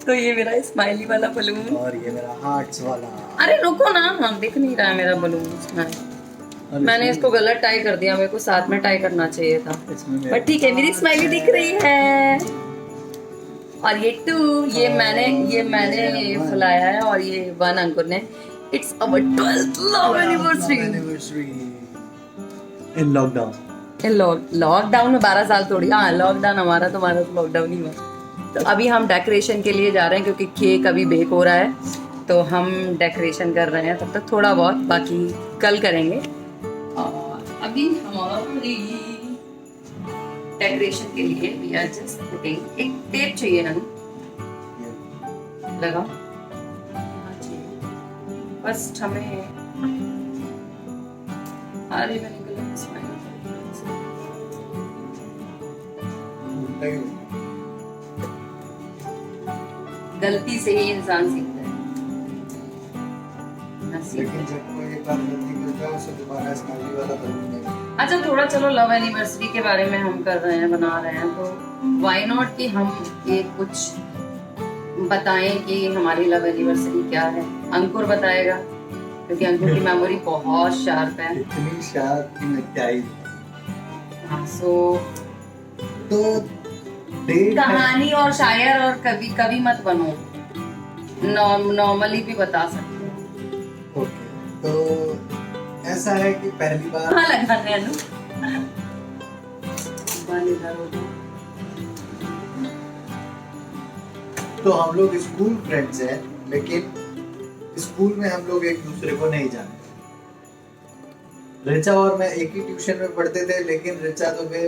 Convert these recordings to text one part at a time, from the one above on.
तो ये मेरा स्माइली वाला बलून और ये मेरा हार्ट्स वाला। अरे रुको ना, हम दिख नहीं रहा है मेरा बलून। मैंने इसको गलत टाई कर दिया, मेरे को साथ में टाई करना चाहिए था, बट ठीक है, मेरी स्माइली दिख रही है। और ये 2 ये मैंने फुलाया है, और ये 1 अंकुर ने। It's our 12th love anniversary in lockdown. Lockdown में 12 साल थोड़ी। हाँ, लॉकडाउन हमारा, तुम्हारा तो लॉकडाउन ही हुआ। तो अभी हम डेकोरेशन के लिए जा रहे हैं, क्योंकि केक अभी बेक हो रहा है, तो हम डेकोरेशन कर रहे हैं तब तक थोड़ा बहुत, बाकी कल करेंगे। और अभी हमारी डेकोरेशन के लिए वी आर जस्ट पुटिंग, एक टेप चाहिए ना, लगाओ बस हमें। अरे मैंने गलत स्माइल, गलती से ही इंसान सीखता है। लेकिन जब कोई एक बार गलती करता है उसे दोबारा स्माइली वाला बलून नहीं। अच्छा थोड़ा चलो लव एनिवर्सरी के बारे में हम कर रहे हैं, बना रहे हैं, तो व्हाई नॉट कि हम ये कुछ बताएं कि हमारी लव एनिवर्सरी क्या है। अंकुर बताएगा क्योंकि अंकुर की मेमोरी बहुत शार्प है। इतनी शार्प कि मैं क्या ही। हाँ, सो तो डेट कहानी और शायर और कवि कवि मत बनो, नॉर्मली भी बता सकते हो। ओके, तो ऐसा है कि पहली बार कहाँ लगाना है अनु? बंद इधर होगा। तो हम लोग स्कूल फ्रेंड्स हैं, लेकिन स्कूल में हम लोग एक दूसरे को नहीं जानते। रिचा और मैं एक ही ट्यूशन में पढ़ते थे, लेकिन रिचा तो मैं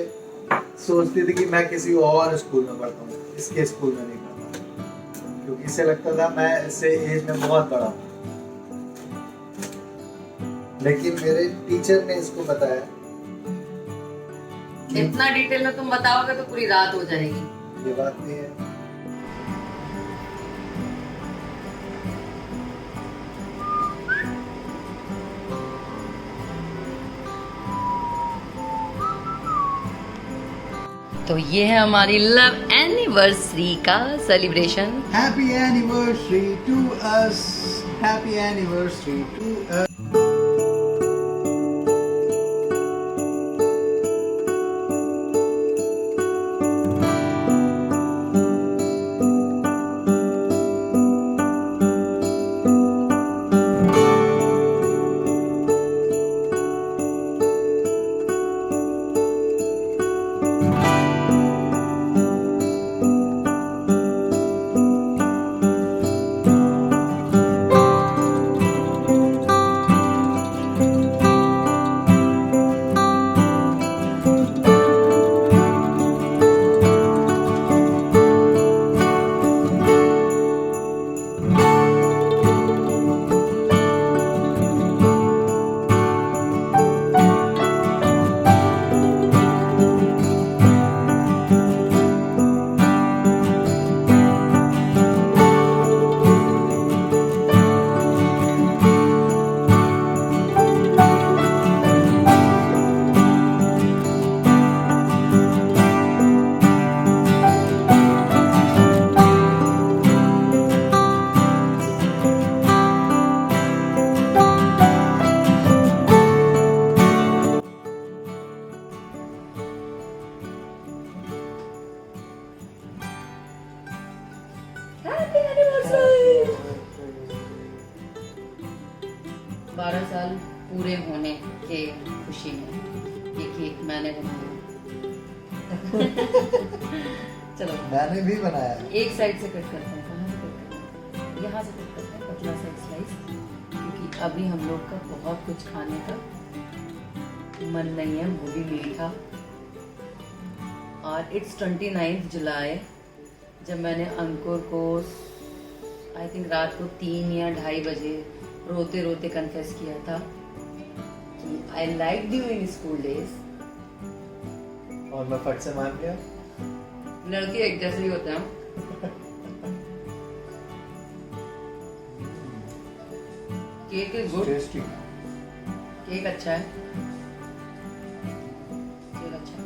सोचती थी कि मैं किसी और स्कूल में पढ़ता हूँ, इसके स्कूल में नहीं पढ़ता, क्योंकि इसे लगता था मैं इससे एज में बहुत बड़ा हूँ। लेकिन मेरे टीचर ने इसको बताया कि इतना डिटेल में तुम बताओगे तो पूरी रात हो जाएगी। ये बात नहीं है। तो ये है हमारी लव एनिवर्सरी का celebration. Happy anniversary to us. Happy anniversary to us. Happy anniversary. 12 साल पूरे होने के खुशी में ये केक मैंने बनाया। चलो मैंने भी बनाया। एक साइड से कट करते हैं। कहाँ से कट करते हैं? यहाँ से कट करते हैं, पतला सा एक स्लाइस, क्योंकि अभी हम लोग का बहुत कुछ खाने का मन नहीं है, वो भी मीठा। और इट्स 29 जुलाई, जब मैंने अंकुर को आई थिंक रात को 3 या 2:30 बजे रोते रोते कन्फेस किया था कि I like you in school days. और मैं फट से मान गया। लड़के एक जैसे ही होते हैं। Cake is good, tasty. Cake अच्छा है, केक अच्छा है।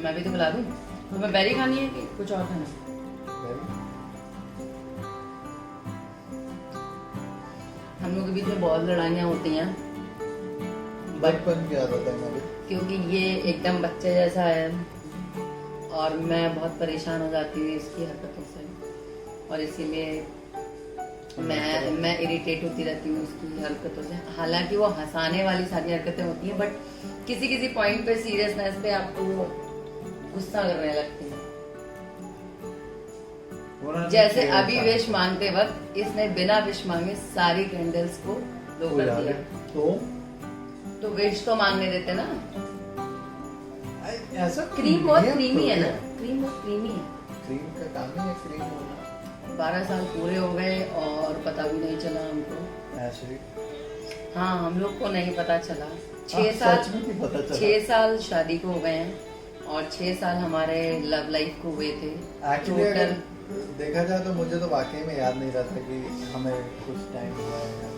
मैं भी तो खिला दूं। तुम्हें बेरी खानी है कि कुछ और खाना है? हम लोग के बीच में बहुत लड़ाइयाँ होती हैं, बचपन की आदत है मेरी। क्योंकि ये एकदम बच्चे जैसा है और मैं बहुत परेशान हो जाती हूँ इसकी हरकतों से, और इसीलिए मैं इरिटेट होती रहती हूँ उसकी हरकतों से। हालांकि वो हंसाने वाली सारी हरकतें होती हैं, बट किसी किसी पॉइंट पे सीरियसनेस पे आपको वो गुस्सा करने लगती है। जैसे अभी विश मांगते वक्त इसने बिना विश मांगे सारी कैंडल्स को लो कर दिया। तो विश तो मांगने देते ना। ऐसा क्रीम बहुत क्रीमी है ना, क्रीम बहुत क्रीमी है। क्रीम का काम ही है क्रीम होना। 12 साल पूरे हो गए और पता भी नहीं चला हमको। ऐसे हाँ, हम लोग को नहीं पता चला। 6 साल शादी को हो गए हैं और 6 साल हमारे लव लाइफ को हुए थे। टोटल देखा जाए तो मुझे तो वाकई में याद नहीं रहता कि हमें कुछ टाइम हुआ है।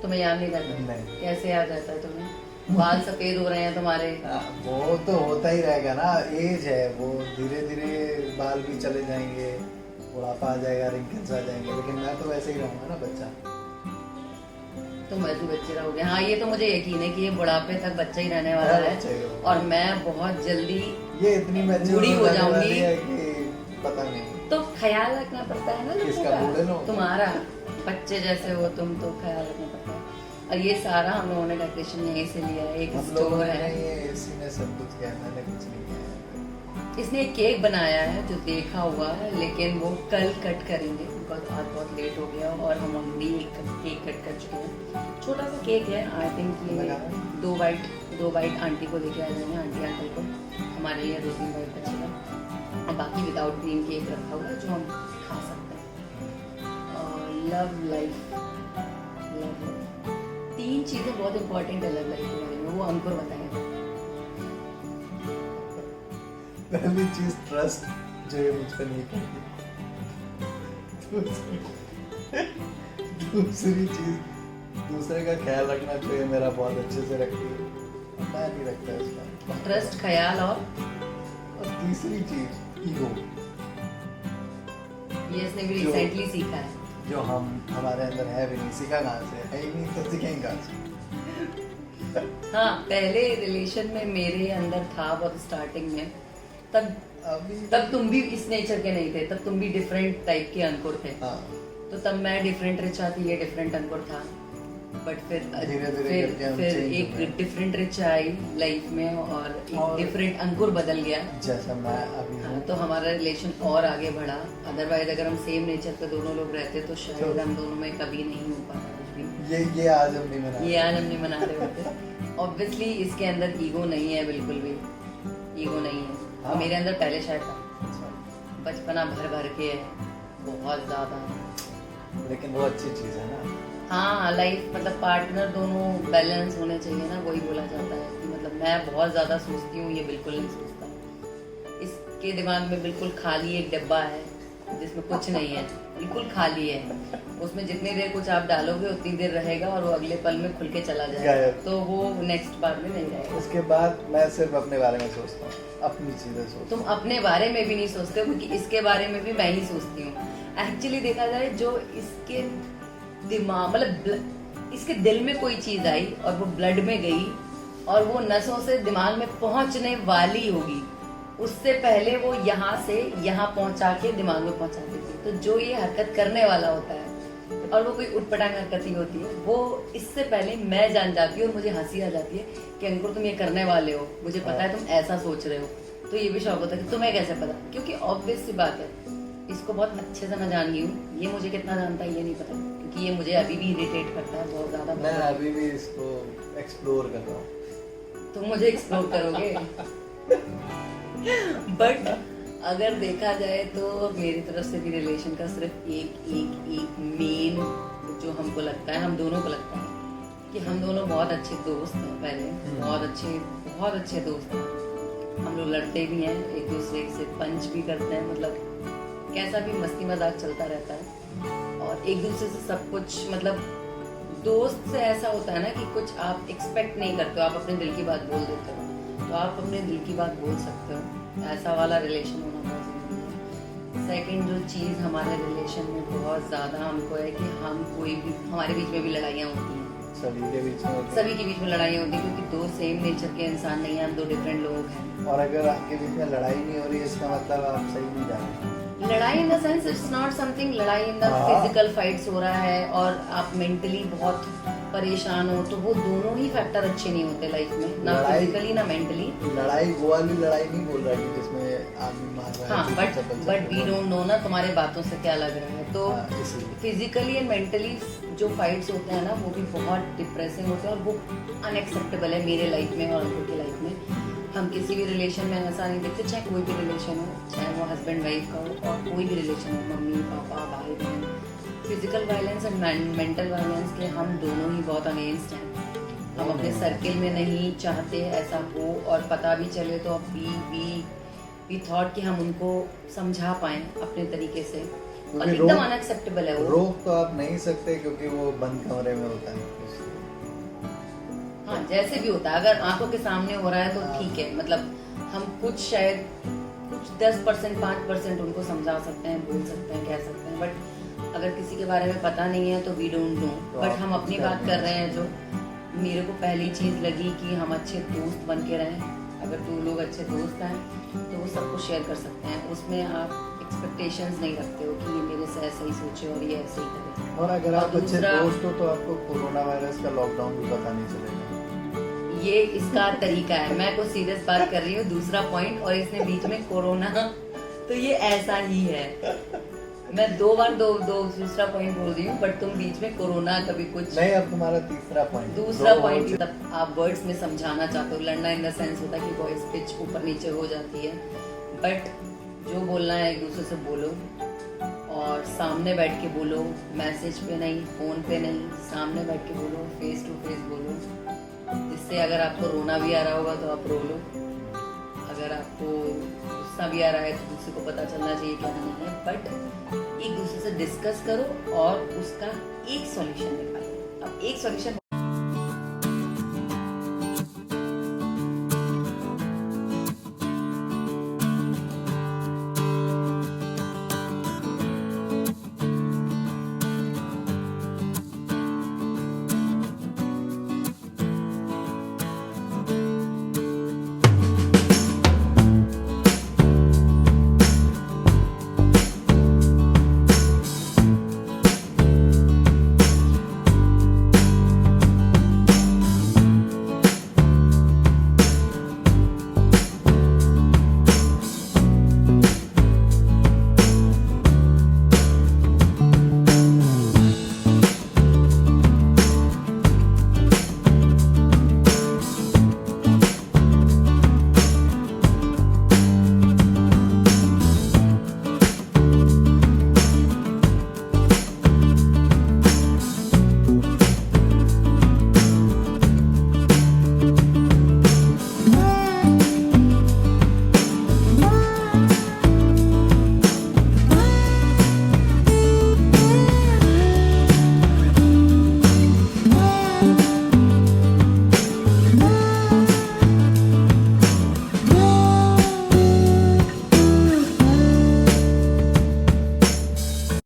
तुम्हें याद नहीं रहता? नहीं। कैसे याद रहता है तुम्हें? बाल सफेद हो रहे हैं तुम्हारे। वो तो होता ही रहेगा ना, एज है वो, धीरे धीरे बाल भी चले जाएंगे, बुढ़ापा आ जाएगा, रिंकल्स आ जाएंगे, लेकिन मैं तो वैसे ही रहूंगा ना बच्चा। तुम वैसे बच्चे रहोगे। हाँ, ये तो मुझे यकीन है कि ये बुढ़ापे तक बच्चा ही रहने वाला है और मैं बहुत जल्दी ये इतनी बूढ़ी हो जाऊंगी कि पता नहीं। तो ख्याल रखना पड़ता है ना लोगों किसका? का। बूढ़े लोग? तुम्हारा बच्चे जैसे हो तुम, तो ख्याल रखना पड़ता है। और ये सारा हम लोगों ने डेकोरेशन यहीं से लिया है, एक हम लोगों स्टोर ने है। ये इसी ने सब कुछ किया, मैंने कुछ नहीं किया। इसने एक केक बनाया है जो देखा हुआ है, लेकिन वो कल कट करेंगे बिकॉज आज बहुत लेट हो गया और हम ऑलरेडी एक केक कट कर चुके हैं। छोटा सा केक है, आई थिंक ये 2 बाइट आंटी को लेके आ जाएंगे, आंटी अंकल को। हमारे लिए 2-3 बाइट बचेगा और बाकी विदाउट क्रीम केक रखा हुआ है जो हम खा सकते हैं। लव लाइफ, 3 चीज़ें बहुत इंपॉर्टेंट है लव लाइफ के बारे में, वो अंकुर बताएंगे। पहली चीज ट्रस्ट, जो ये मुझ पर नहीं करती। दूसरी चीज, दूसरे का ख्याल रखना चाहिए, मेरा बहुत अच्छे से रखती है, मैं नहीं रखता इसका ट्रस्ट, ख्याल और तीसरी चीज ईगो, ये इसने भी जो- रिसेंटली सीखा है। जो हमारे अंदर है भी नहीं, सीखा कहाँ से है ही नहीं, तो सीखेंगे कहाँ से? हाँ, पहले रिलेशन में मेरे अंदर था बहुत स्टार्टिंग में, तब तुम भी इस नेचर के नहीं थे, तब तुम भी डिफरेंट टाइप के अंकुर थे। हाँ, तो तब मैं डिफरेंट रिचा थी, ये डिफरेंट अंकुर था। बट फिर धीरे-धीरे करके हम फिर change एक हो गए। डिफरेंट रिचा आई लाइफ में और एक डिफरेंट अंकुर बदल गया। जैसा मैं अभी हाँ, हूँ। तो हमारा रिलेशन और आगे बढ़ा। अदरवाइज अगर हम सेम नेचर पे दोनों लोग रहते तो शायद हम दोनों में कभी नहीं हो पाता कुछ भी। ये आज हम नहीं मना ये आज हमने मना रहे होते। ऑब्वियसली इसके अंदर ईगो नहीं है, बिल्कुल भी ईगो नहीं है। हाँ। मेरे अंदर पहले शायद था, बचपना भर भर के है बहुत ज्यादा। लेकिन वो अच्छी चीज है ना। हाँ, लाइफ मतलब पार्टनर दोनों बैलेंस होने चाहिए ना, वही बोला जाता है कि मतलब मैं बहुत ज्यादा सोचती हूँ, ये बिल्कुल नहीं सोचता। इसके दिमाग में बिल्कुल खाली एक डब्बा है जिसमें कुछ नहीं है, बिल्कुल खाली है। उसमें जितनी देर कुछ आप डालोगे उतनी देर रहेगा और वो अगले पल में खुल के चला जाएगा, गायब। तो वो नेक्स्ट बार में नहीं रहेगा। उसके बाद मैं सिर्फ अपने बारे में सोचता हूँ, अपनी चीजें सोचता तुम अपने बारे में भी नहीं सोचते हो, क्योंकि इसके बारे में भी मैं ही सोचती हूँ। एक्चुअली देखा जाए, जो इसके दिमाग मतलब इसके दिल में कोई चीज आई और वो ब्लड में गई और वो नसों से दिमाग में पहुंचने वाली होगी, उससे पहले वो यहाँ से यहाँ पहुंचा के दिमाग में पहुंचा देती। तो जो ये हरकत करने वाला होता है और वो कोई उटपटांग हरकत ही होती है, वो इससे पहले मैं जान जाती हूँ और मुझे हंसी आ जाती है कि अंकुर तुम ये करने वाले हो, मुझे पता है तुम ऐसा सोच रहे हो। तो ये भी शौक होता है कि तुम्हें कैसे पता, क्योंकि ऑब्वियस सी बात है, इसको बहुत अच्छे से मैं जान गई हूँ। ये मुझे कितना जानता है ये नहीं पता, क्योंकि ये मुझे अभी भी इरिटेट करता है बहुत ज्यादा। मैं अभी भी इसको एक्सप्लोर कर रहा हूँ। तुम मुझे एक्सप्लोर करोगे। बट अगर देखा जाए तो मेरी तरफ से भी रिलेशन का सिर्फ एक मेन जो हमको लगता है, हम दोनों को लगता है कि हम दोनों बहुत अच्छे दोस्त हैं। पहले बहुत अच्छे दोस्त हैं। हम लोग लड़ते भी हैं, एक दूसरे से पंच भी करते हैं, मतलब कैसा भी मस्ती मजाक चलता रहता है और एक दूसरे से सब कुछ, मतलब दोस्त से ऐसा होता है ना कि कुछ आप एक्सपेक्ट नहीं करते हो, आप अपने दिल की बात बोल देते हो, तो आप अपने दिल की बात बोल सकते हो। ऐसा वाला रिलेशन होना बहुत जरूरी है। सेकंड जो चीज़ हमारे रिलेशन में बहुत ज़्यादा हमको है कि हम कोई भी, हमारे बीच में भी लड़ाइयाँ होती हैं, सभी के बीच में सभी के बीच में लड़ाइयाँ होती हैं, क्योंकि दो सेम नेचर के इंसान नहीं हैं, हम दो डिफरेंट लोग हैं। और अगर आपके बीच में लड़ाई नहीं हो रही है, इसका मतलब आप सही नहीं जा रहे। लड़ाई in the sense it's not something, लड़ाई इन द फिजिकल फाइट्स हो रहा है और आप मेंटली बहुत परेशान हो, तो वो दोनों ही फैक्टर अच्छे नहीं होते लाइफ में, ना फिजिकली ना मेंटली। लड़ाई वो वाली लड़ाई नहीं बोल रहा है जिसमें आदमी मार रहा है। हाँ, बट वी डोंट नो ना तुम्हारे बातों से क्या लग रहा है। तो फिजिकली एंड मेंटली जो फाइट्स होते हैं ना, वो भी बहुत डिप्रेसिंग होते हैं और वो अनएक्सेप्टेबल है मेरे लाइफ में और उनकी लाइफ में। हम किसी भी रिलेशन में ऐसा नहीं देखते, चाहे कोई भी रिलेशन हो, चाहे वो हस्बैंड वाइफ का हो और कोई भी रिलेशन हो, मम्मी पापा भाई बहन, physical violence and mental violence के हम दोनों ही बहुत अगेंस्ट हैं। हम अपने सर्किल में नहीं चाहते ऐसा हो, और पता भी चले तो वी थॉट कि हम उनको समझा पाएँ अपने तरीके से, और क्योंकि एकदम अनएक्सेप्टेबल है वो। रोक तो आप नहीं सकते क्योंकि वो बंद कमरे में होता है। हाँ जैसे भी होता है, अगर आंखों के सामने हो रहा है तो ठीक है, मतलब हम कुछ शायद कुछ 10% 5% उनको समझा सकते हैं, बोल सकते हैं, कह सकते हैं, बट अगर किसी के बारे में पता नहीं है तो वी डोंट नो। तो बट आप हम अपनी कुछ बात कर कर नहीं रहे हैं। जो मेरे को पहली चीज लगी कि हम अच्छे दोस्त बन के रहें। अगर 2 लोग अच्छे दोस्त हैं तो वो सब कुछ शेयर कर सकते हैं, उसमें आप एक्सपेक्टेशंस नहीं रखते हो कि ये मेरे से ऐसा ही सोचे और ये ऐसे ही करे। और अगर आप अच्छे दूसरा, दोस्त हो तो आपको कोरोना वायरस का लॉकडाउन भी पता नहीं चलेगा। ये इसका तरीका है, मैं कुछ सीरियस बात कर रही हूँ। दूसरा पॉइंट, और इसने बीच में कोरोना, तो ये ऐसा ही है। मैं 2 बार दूसरा पॉइंट बोल रही हूँ, बट तुम बीच में कोरोना कभी कुछ नहीं, अब तुम्हारा तीसरा पॉइंट। दूसरा पॉइंट मतलब आप वर्ड्स में समझाना चाहते हो। लड़ना इन द सेंस होता है कि वॉइस पिच ऊपर नीचे हो जाती है, बट जो बोलना है एक दूसरे से बोलो, और सामने बैठ के बोलो, मैसेज पे नहीं, फोन पे नहीं, सामने बैठ के बोलो, फेस टू फेस बोलो। जिससे अगर आपको रोना भी आ रहा होगा तो आप रो लो, अगर आपको गुस्सा भी आ रहा है तो दूसरे को पता चलना चाहिए क्या नहीं है, बट एक दूसरे से डिस्कस करो और उसका एक सॉल्यूशन निकालो। अब एक सॉल्यूशन